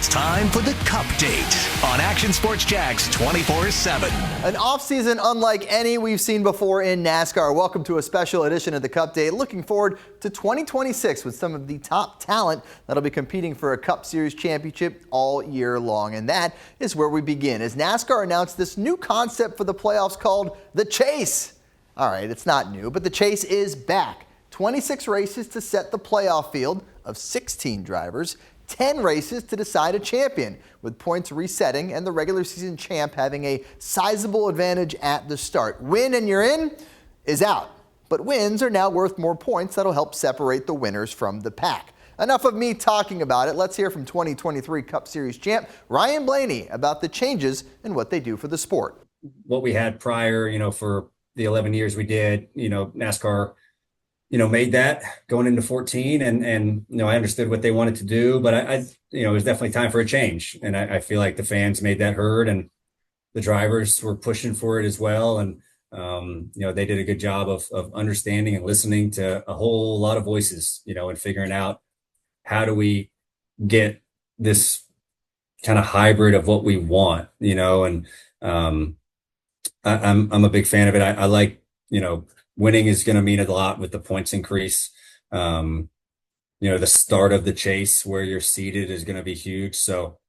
It's time for the Cupdate on Action Sports Jax 24/7. An offseason unlike any we've seen before in NASCAR. Welcome to a special edition of the Cupdate. Looking forward to 2026 with some of the top talent that'll be competing for a Cup Series championship all year long. And that is where we begin, as NASCAR announced this new concept for the playoffs called the Chase. All right, it's not new, but the Chase is back. 26 races to set the playoff field of 16 drivers. 10 races to decide a champion, with points resetting and the regular season champ having a sizable advantage at the start. Win and you're in is out, but wins are now worth more points that'll help separate the winners from the pack. Enough of me talking about it. Let's hear from 2023 Cup Series champ Ryan Blaney about the changes and what they do for the sport. What we had prior, for the 11 years we did, NASCAR made that going into 14 and I understood what they wanted to do, but it was definitely time for a change. And I feel like the fans made that heard and the drivers were pushing for it as well. And, they did a good job of understanding and listening to a whole lot of voices, and figuring out how do we get this kind of hybrid of what we want, and I'm a big fan of it. I like, winning is going to mean a lot with the points increase. The start of the chase where you're seated is going to be huge. So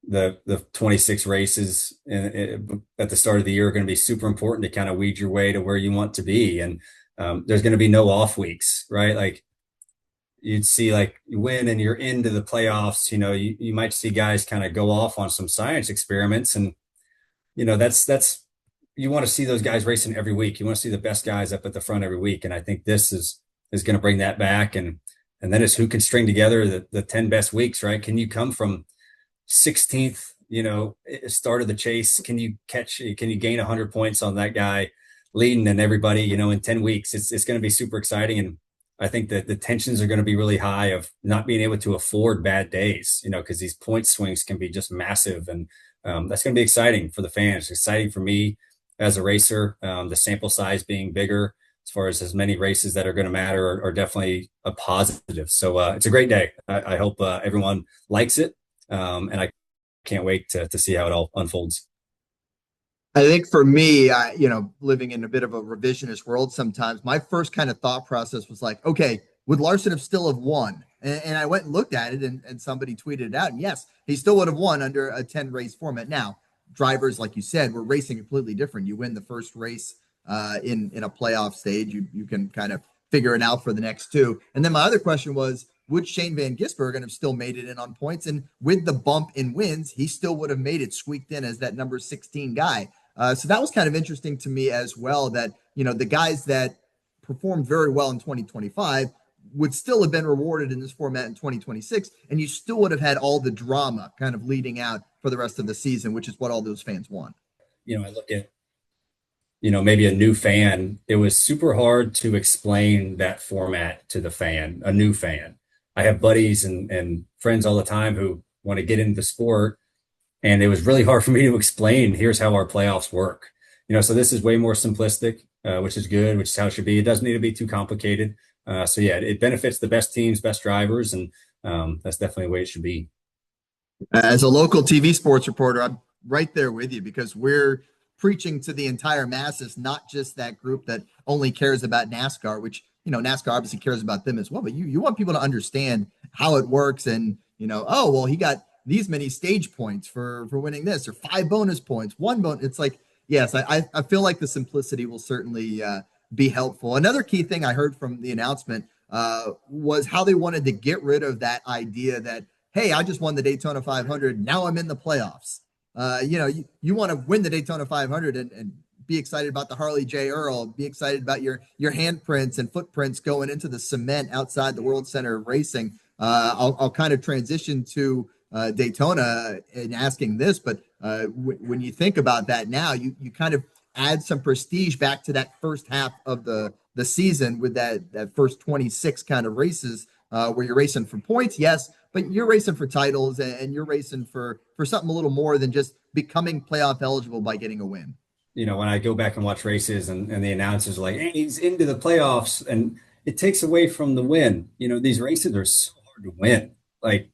the 26 races at the start of the year are going to be super important to kind of weed your way to where you want to be. And there's going to be no off weeks, right? Like you'd see, like you win and you're into the playoffs, you might see guys kind of go off on some science experiments. And, that's, you want to see those guys racing every week. You want to see the best guys up at the front every week. And I think this is going to bring that back. And then it's who can string together the 10 best weeks, right? Can you come from 16th, start of the chase? Can you gain 100 points on that guy leading and everybody, in 10 weeks? It's going to be super exciting. And I think that the tensions are going to be really high of not being able to afford bad days, because these point swings can be just massive. And that's going to be exciting for the fans. It's exciting for me as a racer. The sample size being bigger as far as many races that are going to matter are definitely a positive. So it's a great day. I hope everyone likes it. And I can't wait to see how it all unfolds. I think for me, living in a bit of a revisionist world sometimes, my first kind of thought process was like, okay, would Larson still have won? And I went and looked at it and somebody tweeted it out. And yes, he still would have won under a 10 race format. Now, drivers, like you said, were racing completely different. You win the first race in a playoff stage, you can kind of figure it out for the next two. And then my other question was, would Shane Van Gisbergen have still made it in on points? And with the bump in wins, he still would have made it, squeaked in as that number 16 guy. So that was kind of interesting to me as well, that, the guys that performed very well in 2025 would still have been rewarded in this format in 2026, and you still would have had all the drama kind of leading out for the rest of the season, which is what all those fans want. I look at, maybe a new fan. It was super hard to explain that format to the fan, a new fan. I have buddies and friends all the time who want to get into the sport, and it was really hard for me to explain, here's how our playoffs work. So this is way more simplistic, which is good, which is how it should be. It doesn't need to be too complicated. So yeah, it benefits the best teams, best drivers, and that's definitely the way it should be. As a local TV sports reporter, I'm right there with you, because we're preaching to the entire masses, not just that group that only cares about NASCAR, which, NASCAR obviously cares about them as well, but you want people to understand how it works and, oh, well, he got these many stage points for winning this, or 5 bonus points, 1 bonus. It's like, yes, I feel like the simplicity will certainly be helpful. Another key thing I heard from the announcement was how they wanted to get rid of that idea that, hey, I just won the Daytona 500. Now I'm in the playoffs. You want to win the Daytona 500 and be excited about the Harley J. Earl, be excited about your handprints and footprints going into the cement outside the World Center of Racing. I'll kind of transition to Daytona in asking this, but when you think about that now, you kind of add some prestige back to that first half of the season with that first 26 kind of races where you're racing for points, yes, but you're racing for titles and you're racing for something a little more than just becoming playoff eligible by getting a win. When I go back and watch races and the announcers are like, hey, he's into the playoffs, and it takes away from the win. These races are so hard to win. Like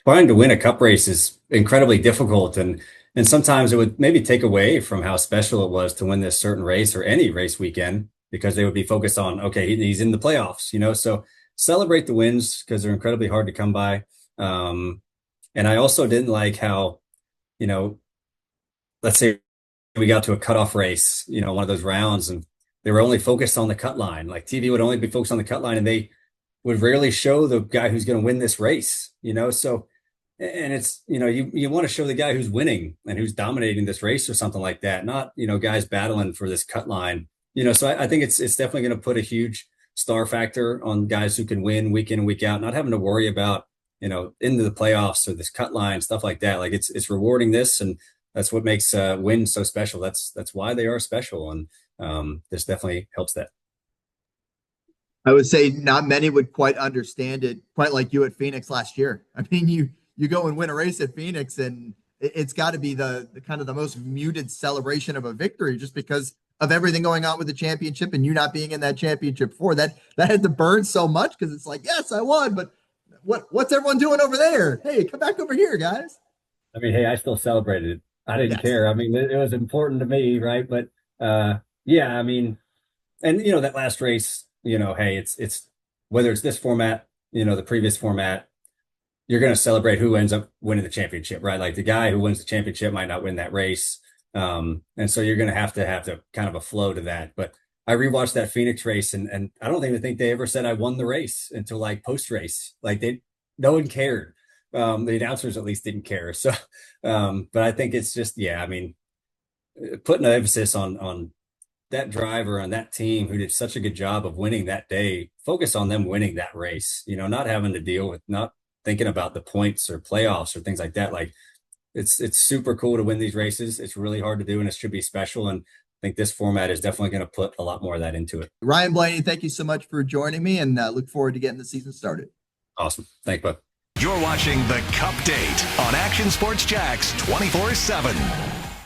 trying to win a cup race is incredibly difficult. And sometimes it would maybe take away from how special it was to win this certain race or any race weekend because they would be focused on, okay, he's in the playoffs, so celebrate the wins because they're incredibly hard to come by. And I also didn't like how, let's say we got to a cutoff race, one of those rounds, and they were only focused on the cut line. Like TV would only be focused on the cut line, and they would rarely show the guy who's going to win this race, So, and it's, you want to show the guy who's winning and who's dominating this race or something like that, not, guys battling for this cut line, So I think it's definitely going to put a huge star factor on guys who can win week in and week out, not having to worry about, into the playoffs or this cut line, stuff like that. Like it's rewarding this, and that's what makes wins so special. That's why they are special, and this definitely helps that. I would say not many would quite understand it, quite like you at Phoenix last year. I mean, you go and win a race at Phoenix, and it's got to be the kind of the most muted celebration of a victory, just because of everything going on with the championship and you not being in that championship before. That had to burn so much because it's like, yes, I won, but what's everyone doing over there? Hey, come back over here, guys. I mean, hey, I still celebrated it. I didn't care. I mean, it was important to me, right? But yeah, I mean, and that last race, hey, it's whether it's this format, the previous format, you're going to celebrate who ends up winning the championship, right? Like the guy who wins the championship might not win that race. And so you're going to have to kind of a flow to that. But I rewatched that Phoenix race, and I don't even think they ever said I won the race until like post race. Like no one cared. The announcers at least didn't care. So, but I think it's just, I mean, putting an emphasis on that driver on that team who did such a good job of winning that day, focus on them winning that race, not having to deal with, not thinking about the points or playoffs or things like that. Like it's super cool to win these races. It's really hard to do, and it should be special. And I think this format is definitely going to put a lot more of that into it. Ryan Blaney, thank you so much for joining me, and look forward to getting the season started. Awesome. Thanks, bud. You're watching the Cupdate on Action Sports Jax 24/7.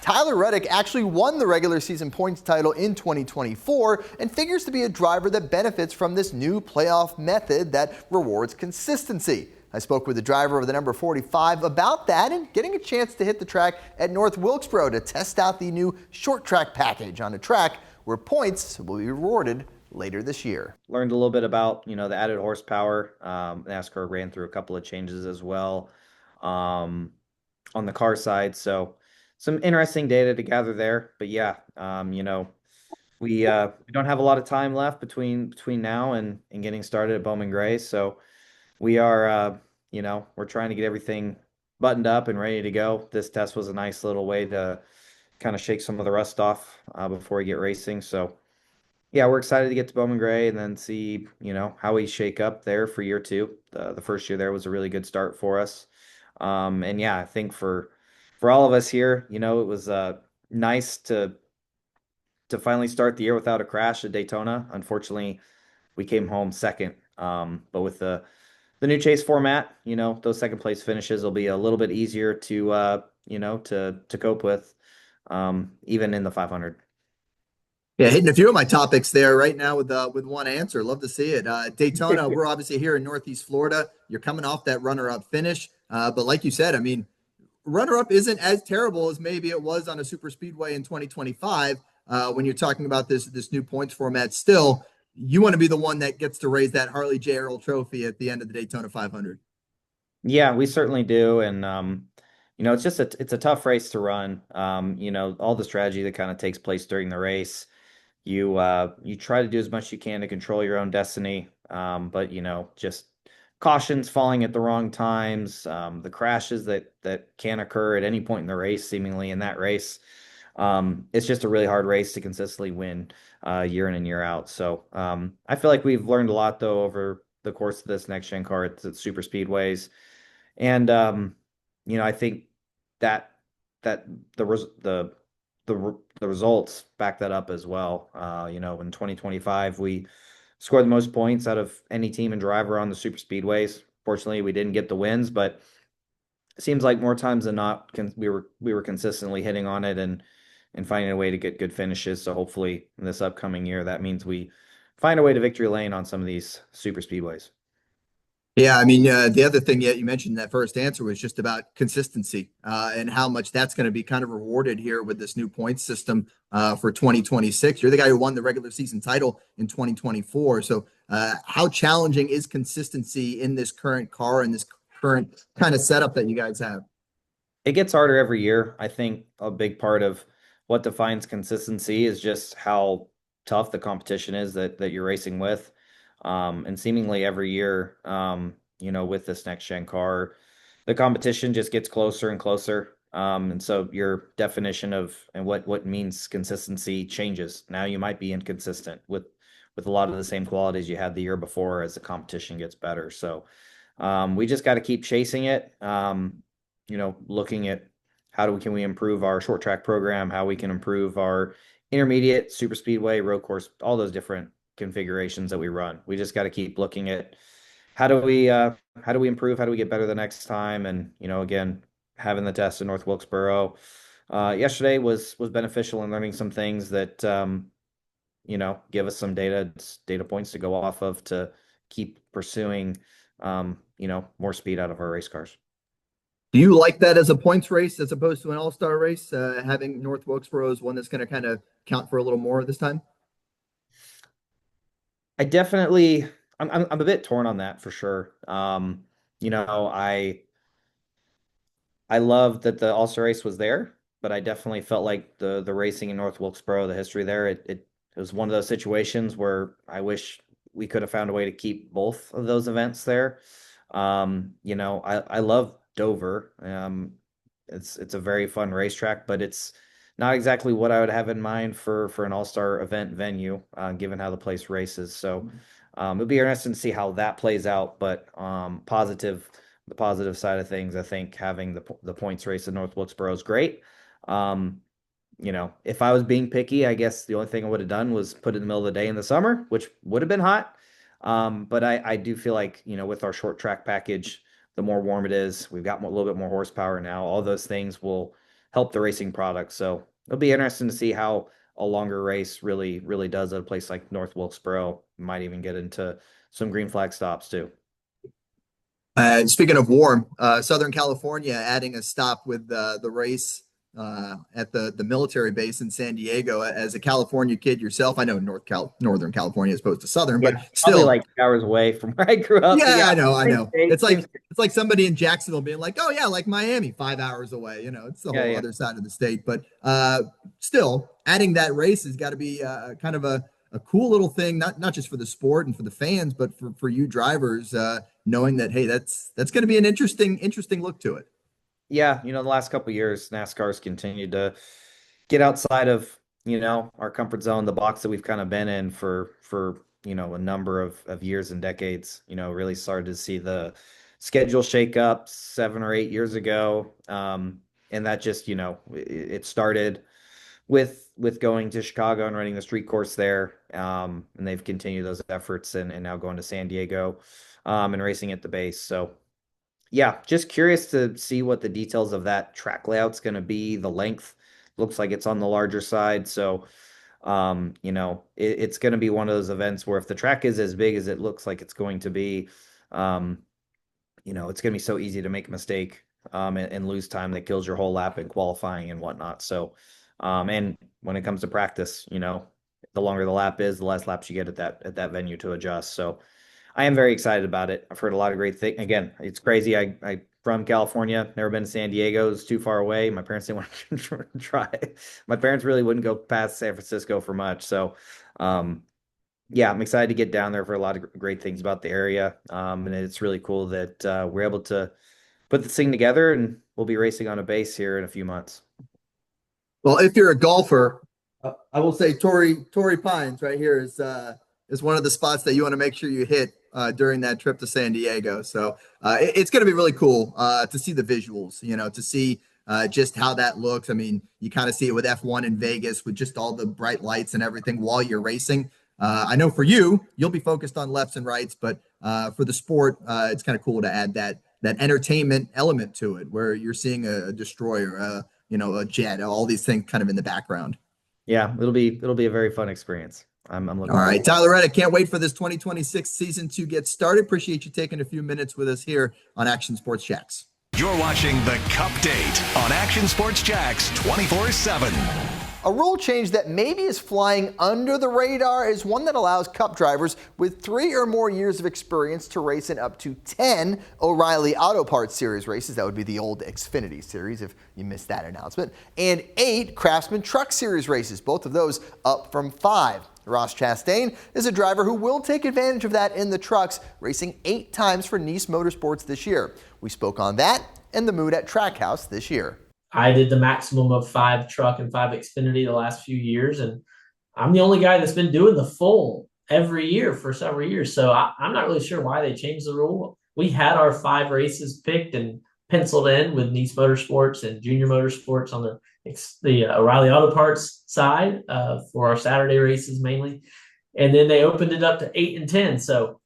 Tyler Reddick actually won the regular season points title in 2024 and figures to be a driver that benefits from this new playoff method that rewards consistency. I spoke with the driver of the number 45 about that and getting a chance to hit the track at North Wilkesboro to test out the new short track package on a track where points will be rewarded later this year. Learned a little bit about, the added horsepower. NASCAR ran through a couple of changes as well on the car side. So some interesting data to gather there. But yeah, we don't have a lot of time left between now and getting started at Bowman Gray. So we are, we're trying to get everything buttoned up and ready to go. This test was a nice little way to kind of shake some of the rust off before we get racing. So yeah, we're excited to get to Bowman Gray and then see, how we shake up there for year two. The first year there was a really good start for us. And yeah, I think for all of us here, it was nice to finally start the year without a crash at Daytona. Unfortunately, we came home second. But with the new chase format, those second place finishes will be a little bit easier to to cope with, even in the 500. Yeah, hitting a few of my topics there right now with one answer. Love to see it. Daytona, we're obviously here in Northeast Florida. You're coming off that runner-up finish. But like you said, I mean, runner-up isn't as terrible as maybe it was on a super speedway in 2025. When you're talking about this new points format, still, you want to be the one that gets to raise that Harley J. Earl trophy at the end of the Daytona 500. Yeah, we certainly do. And, it's just it's a tough race to run. All the strategy that kind of takes place during the race, you try to do as much as you can to control your own destiny. But, just cautions falling at the wrong times, the crashes that can occur at any point in the race, seemingly in that race. It's just a really hard race to consistently win year in and year out. So I feel like we've learned a lot, though, over the course of this next gen car at super speedways. And, I think that the results back that up as well. In 2025, we scored the most points out of any team and driver on the super speedways. Fortunately, we didn't get the wins, but it seems like more times than not, we were consistently hitting on it and finding a way to get good finishes. So hopefully in this upcoming year, that means we find a way to victory lane on some of these super speedways. Yeah, I mean, the other thing you mentioned in that first answer was just about consistency and how much that's going to be kind of rewarded here with this new point system for 2026. You're the guy who won the regular season title in 2024. So, how challenging is consistency in this current car and this current kind of setup that you guys have? It gets harder every year. I think a big part of what defines consistency is just how tough the competition is that you're racing with. And seemingly every year, with this next gen car, the competition just gets closer and closer. And so your definition of and what means consistency changes. Now you might be inconsistent with a lot of the same qualities you had the year before as the competition gets better. So we just got to keep chasing it. Looking at can we improve our short track program, how we can improve our intermediate, super speedway, road course, all those different configurations that we run. We just got to keep looking at how do we improve, how do we get better the next time, and again, having the test in North Wilkesboro yesterday was beneficial in learning some things that give us some data points to go off of to keep pursuing more speed out of our race cars. Do you like that as a points race as opposed to an all-star race, having North Wilkesboro as one that's going to kind of count for a little more this time? I definitely, I'm a bit torn on that for sure. I love that the All-Star race was there, but I definitely felt like the racing in North Wilkesboro, the history there, it was one of those situations where I wish we could have found a way to keep both of those events there. I love Dover. It's a very fun racetrack, but it's not exactly what I would have in mind for an all-star event venue, given how the place races. So it'll be interesting to see how that plays out. But the positive side of things, I think having the points race in North Wilkesboro is great. If I was being picky, I guess the only thing I would have done was put it in the middle of the day in the summer, which would have been hot. But I do feel like, with our short track package, the more warm it is, we've got a little bit more horsepower now. All those things will help the racing product. So it'll be interesting to see how a longer race really, really does at a place like North Wilkesboro. Might even get into some green flag stops too. Speaking of warm, Southern California adding a stop with the race at the military base in San Diego. As a California kid yourself, I know Northern California as opposed to Southern, Yeah, but probably still, like hours away from where I grew up. But yeah, yeah, I know. same It's state, like somebody in Jacksonville being like, "Oh yeah, like Miami, 5 hours away." It's the yeah, whole yeah. other side of the state. But still, adding that race has got to be kind of a cool little thing, not just for the sport and for the fans, but for you drivers, knowing that hey, that's going to be an interesting look to it. Yeah, the last couple of years, NASCAR's continued to get outside of, our comfort zone, the box that we've kind of been in for a number of years and decades. Really started to see the schedule shake up 7 or 8 years ago. And that just, it started with going to Chicago and running the street course there. And they've continued those efforts and now going to San Diego and racing at the base. So yeah, just curious to see what the details of that track layout's going to be. The length looks like it's on the larger side. So, it's going to be one of those events where if the track is as big as it looks like it's going to be, um, it's going to be so easy to make a mistake and lose time that kills your whole lap in qualifying and whatnot. So, and when it comes to practice, the longer the lap is, the less laps you get at that venue to adjust. So, I am very excited about it. I've heard a lot of great things. Again, it's crazy. I from California, never been to San Diego. It's too far away. My parents didn't want to try. My parents really wouldn't go past San Francisco for much. So, yeah, I'm excited to get down there for a lot of great things about the area. And it's really cool that we're able to put this thing together, and we'll be racing on a base here in a few months. Well, if you're a golfer, I will say Torrey Pines right here is one of the spots that you want to make sure you hit during that trip to San Diego. So it's going to be really cool to see the visuals, to see just how that looks. I mean, you kind of see it with F1 in Vegas with just all the bright lights and everything while you're racing. I know for you'll be focused on lefts and rights, but for the sport, it's kind of cool to add that entertainment element to it, where you're seeing a destroyer, a jet, all these things kind of in the background. Yeah, it'll be a very fun experience. I'm looking All right, forward. Tyler Reddick, can't wait for this 2026 season to get started. Appreciate you taking a few minutes with us here on Action Sports Jax. You're watching the Cupdate on Action Sports Jax 24/7. A rule change that maybe is flying under the radar is one that allows Cup drivers with 3 or more years of experience to race in up to 10 O'Reilly Auto Parts Series races. That would be the old Xfinity Series if you missed that announcement. And 8 Craftsman Truck Series races, both of those up from 5. Ross Chastain is a driver who will take advantage of that in the trucks, racing 8 times for Nice Motorsports this year. We spoke on that and the mood at Trackhouse this year. I did the maximum of 5 truck and 5 Xfinity the last few years, and I'm the only guy that's been doing the full every year for several years. So I'm not really sure why they changed the rule. We had our 5 races picked and penciled in with Nice Motorsports and Junior Motorsports on the O'Reilly Auto Parts side for our Saturday races mainly. And then they opened it up to 8 and 10. So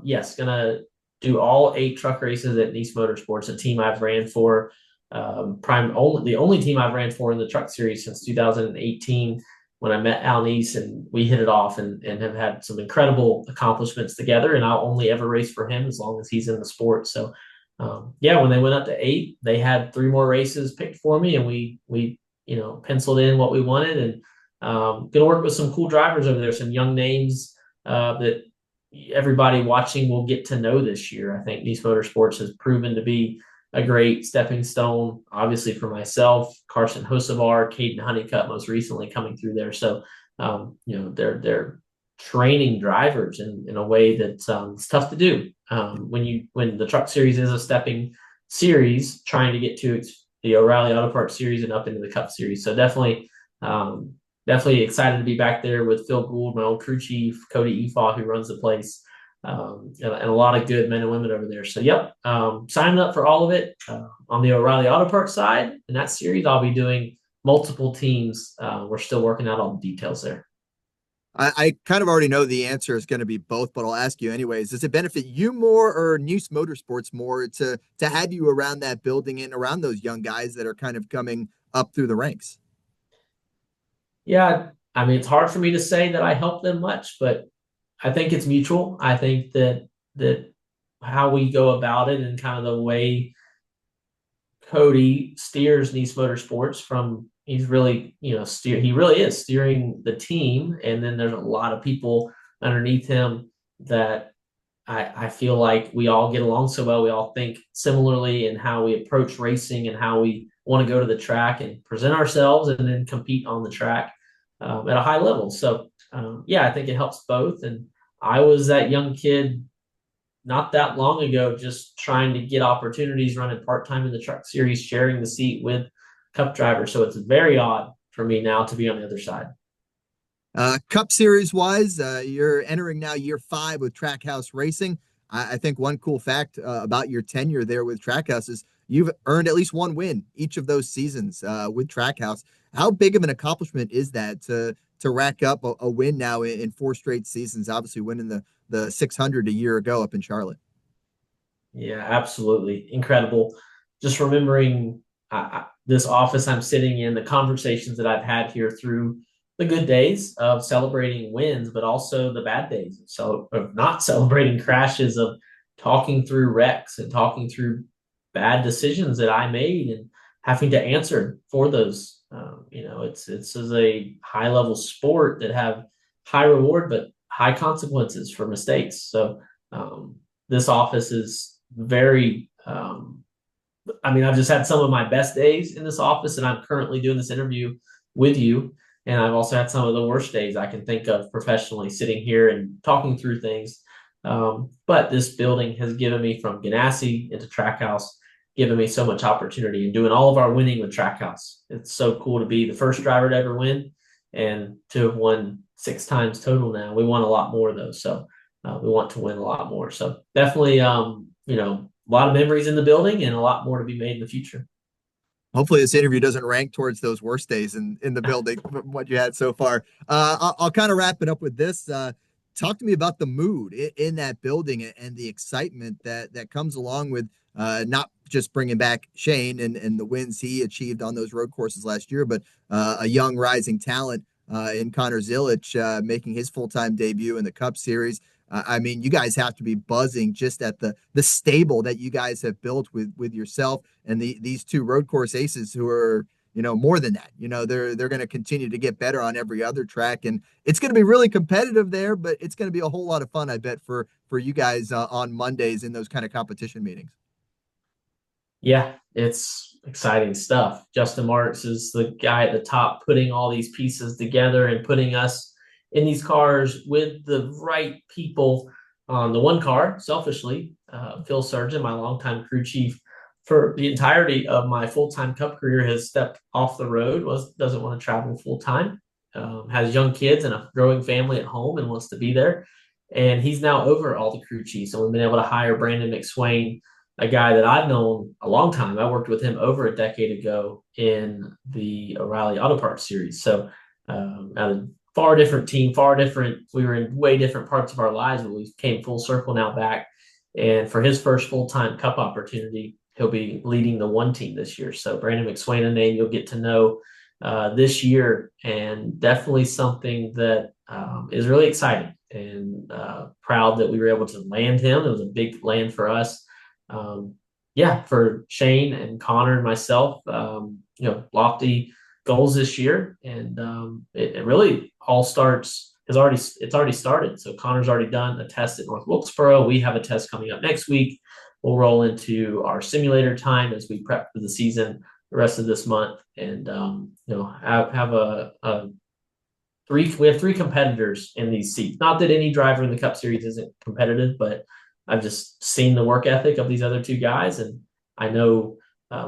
yes, gonna do all 8 truck races at Nice Motorsports, a team I've ran for. The only team I've ran for in the truck series since 2018 when I met Al Nice, and we hit it off and have had some incredible accomplishments together, and I'll only ever race for him as long as he's in the sport. So when they went up to 8, they had 3 more races picked for me, and we penciled in what we wanted, and gonna work with some cool drivers over there, some young names that everybody watching will get to know this year. I think Nice Motorsports has proven to be a great stepping stone, obviously, for myself, Carson Hocevar, Caden Honeycutt, most recently coming through there. So, they're training drivers in a way that it's tough to do. When the truck series is a stepping series, trying to get to the O'Reilly Auto Parts series and up into the Cup series. So definitely excited to be back there with Phil Gould, my old crew chief, Cody Efaw, who runs the place. And a lot of good men and women over there. So, signing up for all of it on the O'Reilly Auto Parts side. In that series, I'll be doing multiple teams. We're still working out all the details there. I kind of already know the answer is going to be both, but I'll ask you anyways. Does it benefit you more or Nice Motorsports more to have you around that building and around those young guys that are kind of coming up through the ranks? Yeah, I mean, it's hard for me to say that I help them much, but I think it's mutual. I think that how we go about it and kind of the way Cody steers Nice Motorsports he's really, he really is steering the team. And then there's a lot of people underneath him that I feel like we all get along so well. We all think similarly in how we approach racing and how we want to go to the track and present ourselves and then compete on the track at a high level. So, I think it helps both. And I was that young kid not that long ago, just trying to get opportunities running part-time in the truck series, sharing the seat with Cup drivers. So it's very odd for me now to be on the other side. Cup series wise, you're entering now year 5 with Trackhouse Racing. I think one cool fact about your tenure there with Trackhouse is you've earned at least 1 win each of those seasons with Trackhouse. How big of an accomplishment is that to rack up a win now in 4 straight seasons, obviously winning the 600 a year ago up in Charlotte? Yeah, absolutely. Incredible. Just remembering this office I'm sitting in, the conversations that I've had here through the good days of celebrating wins, but also the bad days of not celebrating crashes, of talking through wrecks and talking through bad decisions that I made and having to answer for those. It's a high level sport that have high reward, but high consequences for mistakes. So this office is very, I've just had some of my best days in this office, and I'm currently doing this interview with you. And I've also had some of the worst days I can think of professionally, sitting here and talking through things. But this building has given me, from Ganassi into Trackhouse, given me so much opportunity and doing all of our winning with Trackhouse. It's so cool to be the first driver to ever win and to have won 6 times total now. We won a lot more though. So we want to win a lot more. So definitely, a lot of memories in the building and a lot more to be made in the future. Hopefully this interview doesn't rank towards those worst days in the building from what you had so far. I'll kind of wrap it up with this. Talk to me about the mood in that building and the excitement that comes along with not just bringing back Shane and the wins he achieved on those road courses last year, but a young rising talent in Connor Zilic making his full-time debut in the Cup Series. I mean, you guys have to be buzzing just at the stable that you guys have built with yourself and these two road course aces who are, more than that. They're going to continue to get better on every other track, and it's going to be really competitive there, but it's going to be a whole lot of fun, I bet, for you guys on Mondays in those kind of competition meetings. Yeah, it's exciting stuff. Justin Marks is the guy at the top putting all these pieces together and putting us in these cars with the right people on the one car. Selfishly, Phil Surgeon, my longtime crew chief for the entirety of my full-time Cup career, has stepped off the road, doesn't want to travel full-time, has young kids and a growing family at home and wants to be there. And he's now over all the crew chiefs. And we've been able to hire Brandon McSwain, a guy that I've known a long time. I worked with him over a decade ago in the O'Reilly Auto Parts series. So a far different team, we were in way different parts of our lives, but we came full circle now back. And for his first full-time Cup opportunity, he'll be leading the one team this year. So Brandon McSwain, a name you'll get to know this year, and definitely something that is really exciting, and proud that we were able to land him. It was a big land for us. For Shane and Connor and myself, lofty goals this year, and it really all starts. It's already started. So Connor's already done a test at North Wilkesboro. We have a test coming up next week. We'll roll into our simulator time as we prep for the season the rest of this month, and we have three competitors in these seats. Not that any driver in the Cup Series isn't competitive, but I've just seen the work ethic of these other two guys, and I know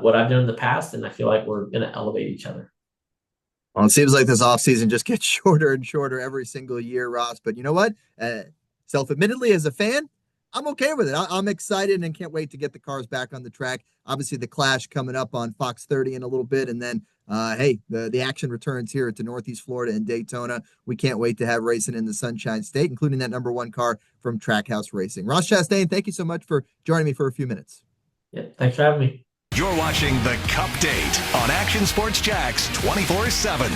what I've done in the past, and I feel like we're going to elevate each other. Well, it seems like this offseason just gets shorter and shorter every single year, Ross. But you know what? Self-admittedly, as a fan, I'm okay with it. I'm excited and can't wait to get the cars back on the track. Obviously, the Clash coming up on Fox 30 in a little bit. And then, the action returns here to Northeast Florida and Daytona. We can't wait to have racing in the Sunshine State, including that number one car from Trackhouse Racing. Ross Chastain, thank you so much for joining me for a few minutes. Yeah, thanks for having me. You're watching the Cupdate on Action Sports Jax 24/7.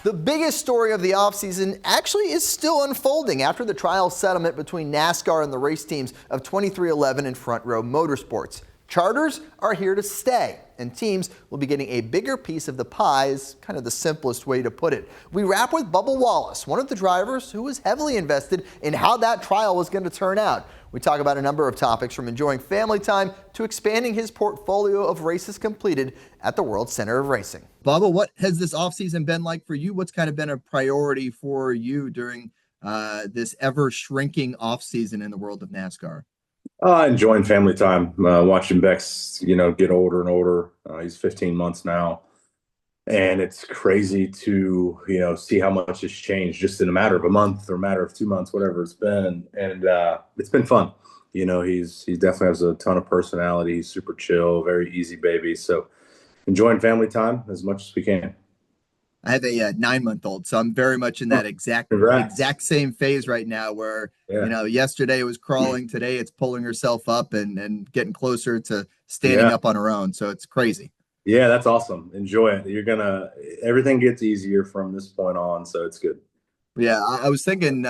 The biggest story of the offseason actually is still unfolding after the trial settlement between NASCAR and the race teams of 23XI and Front Row Motorsports. Charters are here to stay, and teams will be getting a bigger piece of the pie, is kind of the simplest way to put it. We wrap with Bubba Wallace, one of the drivers who was heavily invested in how that trial was going to turn out. We talk about a number of topics, from enjoying family time to expanding his portfolio of races completed at the World Center of Racing. Bubba, what has this offseason been like for you? What's kind of been a priority for you during this ever-shrinking offseason in the world of NASCAR? Enjoying family time, watching Bex, get older and older. He's 15 months now. And it's crazy to, see how much has changed just in a matter of a month or a matter of 2 months, whatever it's been. And it's been fun. He definitely has a ton of personality. He's super chill, very easy baby. So enjoying family time as much as we can. I have a 9-month-old, so I'm very much in that exact same phase right now where, yesterday it was crawling, today it's pulling herself up and getting closer to standing up on her own. So it's crazy. Yeah, that's awesome. Enjoy it. Everything gets easier from this point on, so it's good. Yeah, I was thinking,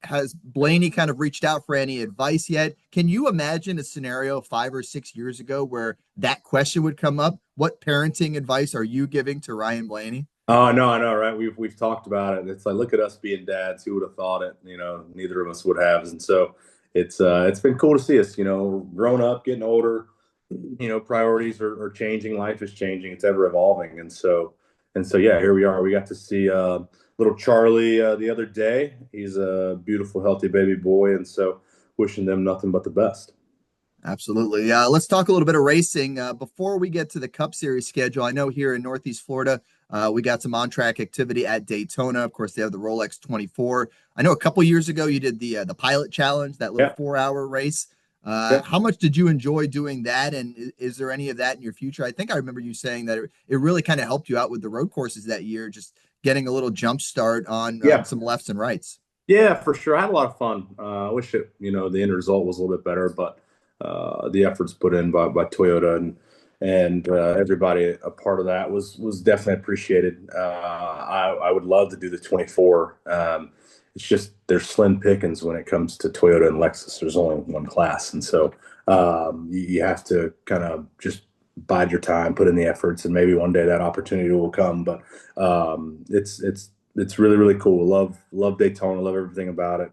has Blaney kind of reached out for any advice yet? Can you imagine a scenario 5 or 6 years ago where that question would come up? What parenting advice are you giving to Ryan Blaney? Oh, no, I know, right? We've talked about it. It's like, look at us being dads. Who would have thought it? Neither of us would have. And so it's been cool to see us, grown up, getting older. Priorities are changing. Life is changing. It's ever evolving. And so, yeah, here we are. We got to see little Charlie the other day. He's a beautiful, healthy baby boy. And so wishing them nothing but the best. Absolutely. Let's talk a little bit of racing. Before we get to the Cup Series schedule, I know here in Northeast Florida, we got some on-track activity at Daytona. Of course, they have the Rolex 24. I know a couple years ago you did the Pilot Challenge, that little 4-hour race. How much did you enjoy doing that? And is there any of that in your future? I think I remember you saying that it really kind of helped you out with the road courses that year, just getting a little jump start on some lefts and rights. Yeah, for sure. I had a lot of fun. I wish the end result was a little bit better, but the efforts put in by Toyota and everybody a part of that was definitely appreciated. I would love to do the 24. It's just there's slim pickings when it comes to Toyota and Lexus. There's only one class, and so you have to kind of just bide your time, put in the efforts, and maybe one day that opportunity will come. But it's really, really cool. Love Daytona. Love everything about it.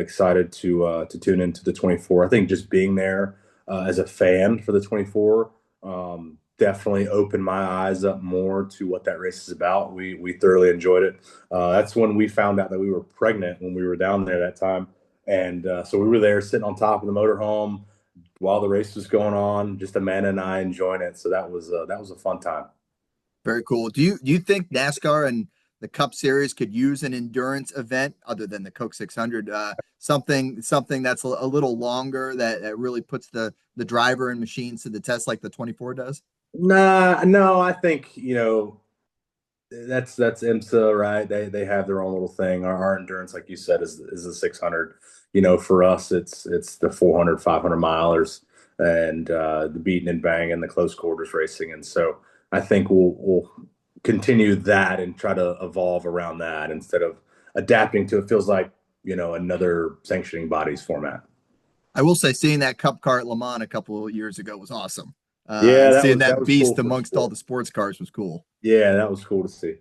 Excited to tune into the 24. I think just being there as a fan for the 24 definitely opened my eyes up more to what that race is about. We thoroughly enjoyed it. That's when we found out that we were pregnant when we were down there that time, and so we were there sitting on top of the motorhome while the race was going on, just Amanda and I enjoying it. So that was a fun time. Very cool. Do you think NASCAR and the Cup Series could use an endurance event other than the Coke 600? Something that's a little longer that really puts the driver and machines to the test, like the 24 does. Nah, no, I think that's IMSA, right? They have their own little thing. Our endurance, like you said, is the 600. For us, it's the 400, 500 milers, and the beating and banging, the close quarters racing. And so I think we'll continue that and try to evolve around that instead of adapting to it. Feels like another sanctioning bodies format. I will say, seeing that Cup car at Le Mans a couple of years ago was awesome. Yeah, seeing that was beast cool amongst all the sports cars was cool. Yeah, that was cool to see.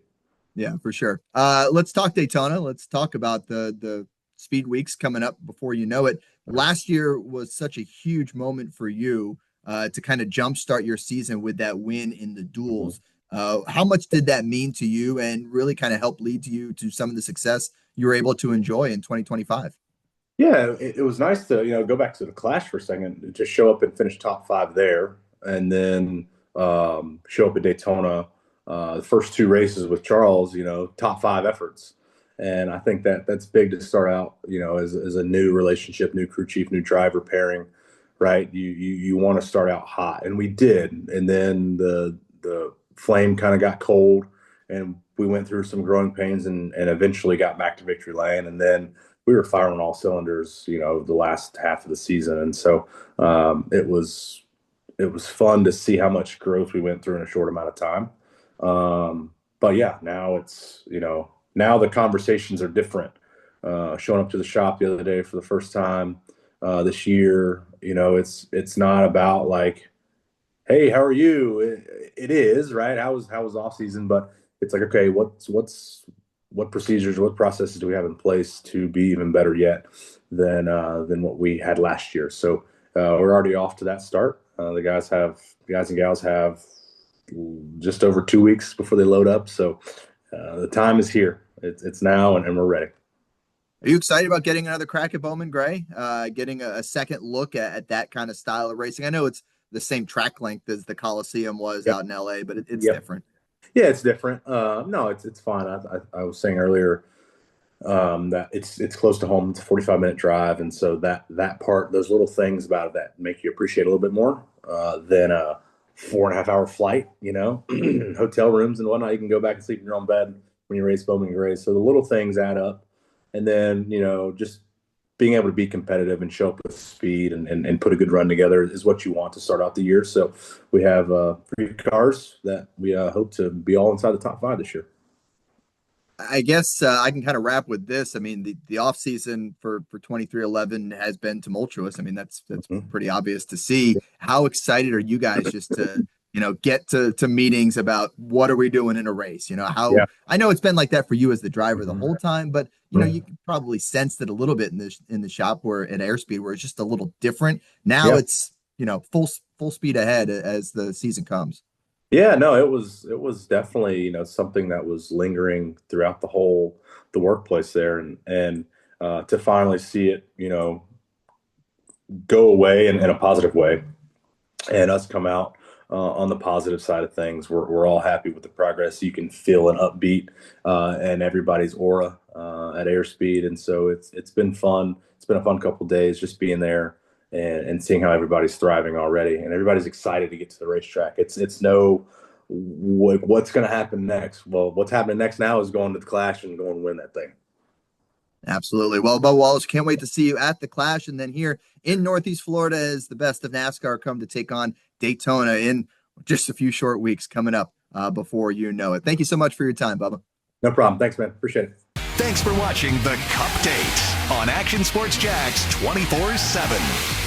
Yeah, for sure. Let's talk Daytona. Let's talk about the speed weeks coming up before you know it. Last year was such a huge moment for you to kind of jumpstart your season with that win in the duels. How much did that mean to you and really kind of help lead you to some of the success you were able to enjoy in 2025? Yeah, it was nice to go back to the Clash for a second, just show up and finish top 5 there, and then show up at Daytona. The first 2 races with Charles, top 5 efforts, and I think that's big to start out, as a new relationship, new crew chief, new driver pairing, right? You want to start out hot, and we did, and then the flame kind of got cold, and we went through some growing pains, and eventually got back to victory lane, and then we were firing on all cylinders, the last half of the season, and so it was fun to see how much growth we went through in a short amount of time. But yeah, now it's, now the conversations are different. Showing up to the shop the other day for the first time this year, it's not about like, hey, how are you? It is, right? How was off season? But it's like, okay, what procedures, what processes do we have in place to be even better yet than what we had last year? So we're already off to that start. The guys and gals have just over 2 weeks before they load up. So the time is here. It's now, and we're ready. Are you excited about getting another crack at Bowman Gray? Getting a second look at that kind of style of racing? I know it's the same track length as the Coliseum was out in LA, but it's different. Yeah, it's different. No, it's fine. I was saying earlier that it's close to home. It's a 45-minute drive, and so that part, those little things about it that make you appreciate a little bit more than a 4.5-hour flight. Hotel rooms and whatnot. You can go back and sleep in your own bed when you race Bowman Gray. So the little things add up, and then just being able to be competitive and show up with speed and put a good run together is what you want to start out the year. So we have 3 cars that we hope to be all inside the top 5 this year. I guess I can kind of wrap with this. I mean, the off season for 2311 has been tumultuous. I mean, that's pretty obvious to see. How excited are you guys just to get to meetings about what are we doing in a race? I know it's been like that for you as the driver the whole time, but you can probably sense it a little bit in the shop where at Airspeed, where it's just a little different. Now it's full speed ahead as the season comes. Yeah, no, it was definitely something that was lingering throughout the workplace there, and to finally see it go away in a positive way, and us come out on the positive side of things. We're all happy with the progress. You can feel an upbeat and everybody's aura at Airspeed, and so it's been fun. It's been a fun couple of days just being there and seeing how everybody's thriving already, and everybody's excited to get to the racetrack. It's no what's going to happen next. Well, what's happening next now is going to the Clash and going to win that thing. Absolutely. Well, Bubba Wallace, can't wait to see you at the Clash, and then here in Northeast Florida as the best of NASCAR come to take on Daytona in just a few short weeks coming up before you know it. Thank you so much for your time, Bubba. No problem. Thanks, man. Appreciate it. Thanks for watching the Cupdate on Action Sports Jax 24/7.